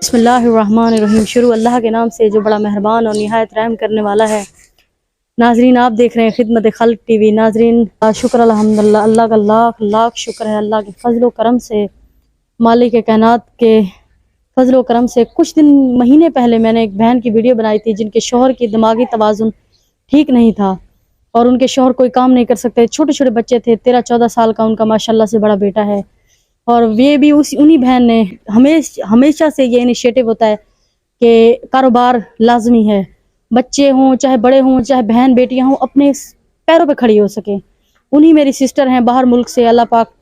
बिस्मिल्लाहिर्रहमानिर्रहीम। शुरू अल्लाह के नाम से जो बड़ा मेहरबान और निहायत रहम करने वाला है। नाजरीन, आप देख रहे हैं खिदमत खल्क टीवी। नाजरीन, शुक्र अल्हम्दुलिल्लाह, अल्लाह का लाख लाख शुक्र है। अल्लाह के फजल करम से, मालिक कायनात के फजल करम से कुछ महीने पहले मैंने एक बहन की वीडियो बनाई थी जिनके शौहर की दिमागी तवाज़ुन ठीक नहीं था और उनके शौहर कोई काम नहीं कर सकते। छोटे छोटे बच्चे थे, 13-14 साल का उनका माशाल्लाह से बड़ा बेटा है। और ये भी उन्हीं बहन ने हमेशा से ये इनिशिएटिव होता है कि कारोबार लाजमी है, बच्चे हों चाहे बड़े हों चाहे बहन बेटियां हों, अपने पैरों पे खड़ी हो सके। उन्हीं मेरी सिस्टर हैं बाहर मुल्क से, अल्लाह पाक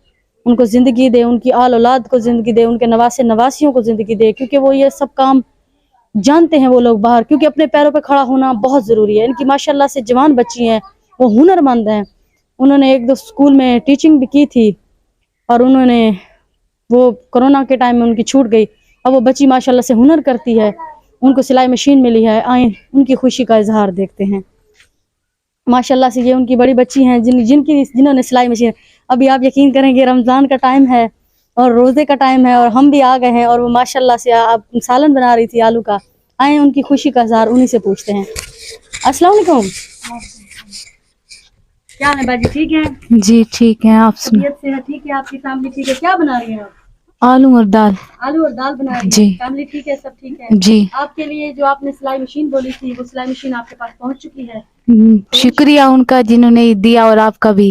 उनको ज़िंदगी दे, उनकी आल औलाद को ज़िंदगी दे, उनके नवासे नवासियों को ज़िंदगी दे, क्योंकि वो ये सब काम जानते हैं वो लोग बाहर, क्योंकि अपने पैरों पे खड़ा होना बहुत ज़रूरी है। इनकी माशाल्लाह से जवान बच्ची हैं, वो हुनरमंद हैं। उन्होंने 1-2 स्कूल में टीचिंग भी की थी और उन्होंने वो कोरोना के टाइम में उनकी छूट गई। अब वो बच्ची माशाल्लाह से हुनर करती है, उनको सिलाई मशीन मिली है। आए उनकी खुशी का इजहार देखते हैं। माशाल्लाह से ये उनकी बड़ी बच्ची हैं जिन्होंने सिलाई मशीन। अभी आप यकीन करेंगे रमज़ान का टाइम है और रोज़े का टाइम है और हम भी आ गए हैं और वो माशाल्लाह से आप सालन बना रही थी आलू का। आए उनकी खुशी का इजहार उन्हीं से पूछते हैं। अस्सलाम वालेकुम, क्या है बाजी, ठीक है? जी ठीक है, आप तबीयत से है ठीक है? आपकी फैमिली ठीक है? क्या बना रही हैं आप? आलू और दाल। आलू और दाल बना रही जी। है। फैमिली ठीक है, सब ठीक है? जी। आपके लिए जो आपने सिलाई मशीन बोली थी वो सिलाई मशीन आपके पास पहुंच चुकी है। शुक्रिया उनका जिन्होंने दिया और आपका भी।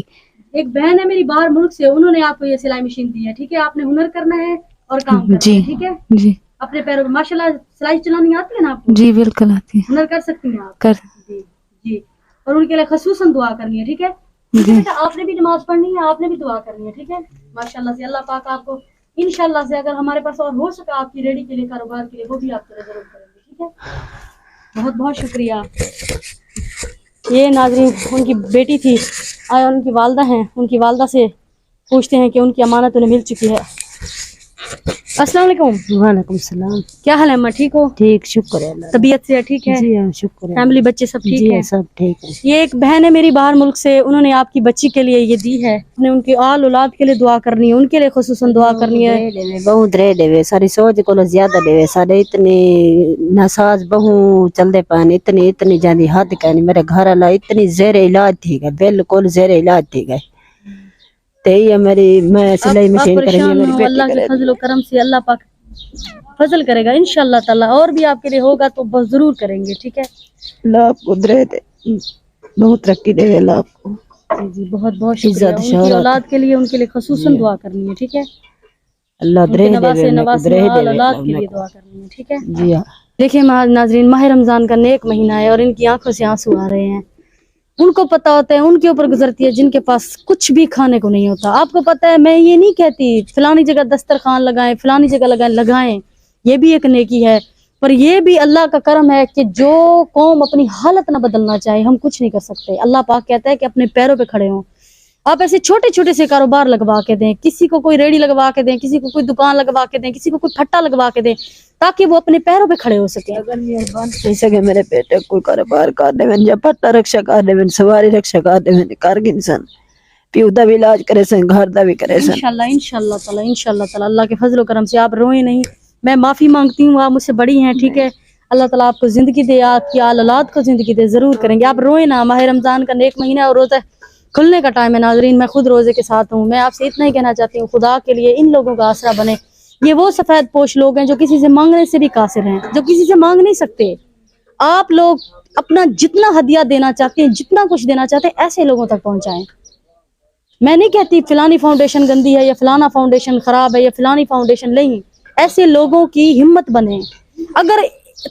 एक बहन है मेरी बाहर मुल्क से, उन्होंने आपको ये सिलाई मशीन दी है, ठीक है? आपने हुनर करना है और काम करना जी है, ठीक है? जी। अपने पैरों में माशाल्लाह सिलाई चलानी आती है ना आपको? जी बिल्कुल आती है। हुनर कर सकती हैं आप? कर जी जी। और उनके लिए खसूसन दुआ करनी है, ठीक है? जी। बेटा आपने भी नमाज पढ़नी है, आपने भी दुआ करनी है, ठीक है? माशाल्लाह से अल्लाह पाक आपको इंशाल्लाह से, अगर हमारे पास और हो सका आपकी रेडी के लिए, कारोबार के लिए, वो भी आपके लिए जरूर करेंगे, ठीक है? बहुत बहुत शुक्रिया। ये नाज़रीन उनकी बेटी थी और उनकी वालदा हैं। उनकी वालदा से पूछते हैं कि उनकी अमानत उन्हें मिल चुकी है। अस्सलाम वालेकुम। वालेकुम सलाम। क्या हाल है अम्मा, ठीक हो? ठीक, शुक्र है अल्लाह। तबीयत से ठीक है? जी हाँ, शुक्र है। फैमिली बच्चे सब ठीक जी है? सब ठीक है। ये एक बहन है मेरी बाहर मुल्क से, उन्होंने आपकी बच्ची के लिए ये दी है। उन्हें उनकी आल औलाद के लिए दुआ करनी है, उनके लिए खुसूसन दुआ करनी है। बहुत रे देवे सारी सोच को ज्यादा देवे सारे इतनी नासाज बहु चलते पान इतनी इतनी ज्यादा हद कहनी। मेरे घर वाला इतनी जेरे इलाज थी गए, बिल्कुल जेरे इलाज थी गए। ते ये मेरी मैं सिलाई मशीन करेंगे मेरी बेटी। अल्लाह के फजल करम से अल्लाह पाक फजल करेगा इंशाल्लाह ताला, और भी आपके लिए होगा तो बस जरूर करेंगे, ठीक है? अल्लाह आपको दे बहुत तरक्की दे अल्लाह आपको। जी जी, बहुत बहुत शुक्रिया। उनकी औलाद के लिए, उनके लिए खसूसन दुआ करनी है, ठीक है? अल्लाह दे नवासे औलाद के लिए दुआ करनी है, ठीक है? जी हाँ। देखिए नाजरीन, माह रमजान का नेक महीना है और इनकी आंखों से आंसू आ रहे हैं। उनको पता होता है, उनके ऊपर गुजरती है जिनके पास कुछ भी खाने को नहीं होता। आपको पता है, मैं ये नहीं कहती फलानी जगह दस्तरखान लगाएं, फलानी जगह लगाएं, ये भी एक नेकी है, पर ये भी अल्लाह का करम है कि जो कौम अपनी हालत ना बदलना चाहे, हम कुछ नहीं कर सकते। अल्लाह पाक कहता है कि अपने पैरों पे खड़े हों। आप ऐसे छोटे छोटे से कारोबार लगवा के दें, किसी को कोई रेडी लगवा के दें, किसी को कोई दुकान लगवा के दें, किसी को कोई फट्टा लगवा के दें, ताकि वो अपने पैरों पे खड़े हो सके। अगर मेहरबान सके मेरे बेटे कोई कारोबार कर दे, या पट्टा रक्षा कर दे, सवारी रक्षा कर दे, कर इंसान प्यू दा भी इलाज करे सन, घर दा भी करे सन। इंशाल्लाह ताला अल्लाह के फजल करम से। आप रोए नहीं, मैं माफी मांगती हूँ, आप मुझसे बड़ी हैं, ठीक है? अल्लाह ताला आपको जिंदगी दे, आपकी आल औलाद को जिंदगी दे, जरूर करेंगे। आप रोए ना, माह रमजान का नेक महीना और रोजा खुलने का टाइम है। नाजरीन, मैं खुद रोजे के साथ हूँ। मैं आपसे इतना ही कहना चाहती हूँ, खुदा के लिए इन लोगों का आसरा बने। ये वो सफेद पोश लोग हैं जो किसी से मांगने से भी कासिर हैं, जो किसी से मांग नहीं सकते। आप लोग अपना जितना हदिया देना चाहते हैं, जितना कुछ देना चाहते हैं, ऐसे लोगों तक पहुंचाएं। मैं नहीं कहती फलानी फाउंडेशन गंदी है या फलाना फाउंडेशन खराब है या फलानी फाउंडेशन नहीं, ऐसे लोगों की हिम्मत बने। अगर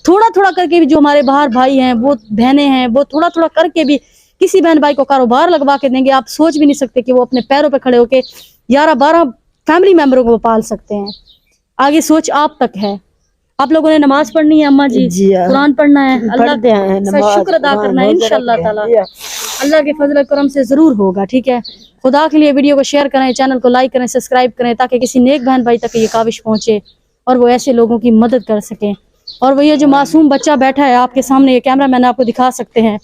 थोड़ा थोड़ा करके भी, जो हमारे बाहर भाई हैं, वो बहनें हैं, वो थोड़ा थोड़ा करके भी किसी बहन भाई को कारोबार लगवा के देंगे, आप सोच भी नहीं सकते कि वो अपने पैरों पे खड़े होके 11-12 फैमिली मेंबरों को वो पाल सकते हैं। आगे सोच आप तक है। आप लोगों ने नमाज पढ़नी है अम्मा जी, कुरान पढ़ना है, अल्लाह का शुक्र अदा करना है। इंशाल्लाह ताला अल्लाह के फजल करम से जरूर होगा, ठीक है? खुदा के लिए वीडियो को शेयर करें, चैनल को लाइक करें, सब्सक्राइब करें, ताकि किसी नेक बहन भाई तक ये काविश पहुंचे और वो ऐसे लोगों की मदद कर सकें। और वो ये जो मासूम बच्चा बैठा है आपके सामने, ये कैमरा मैन आपको दिखा सकते हैं,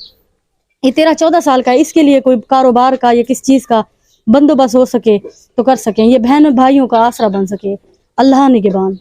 ये 13-14 साल का है। इसके लिए कोई कारोबार का या किस चीज़ का बंदोबस्त हो सके तो कर सकें, ये बहन भाइयों का आसरा बन सके। अल्लाह निगहबान।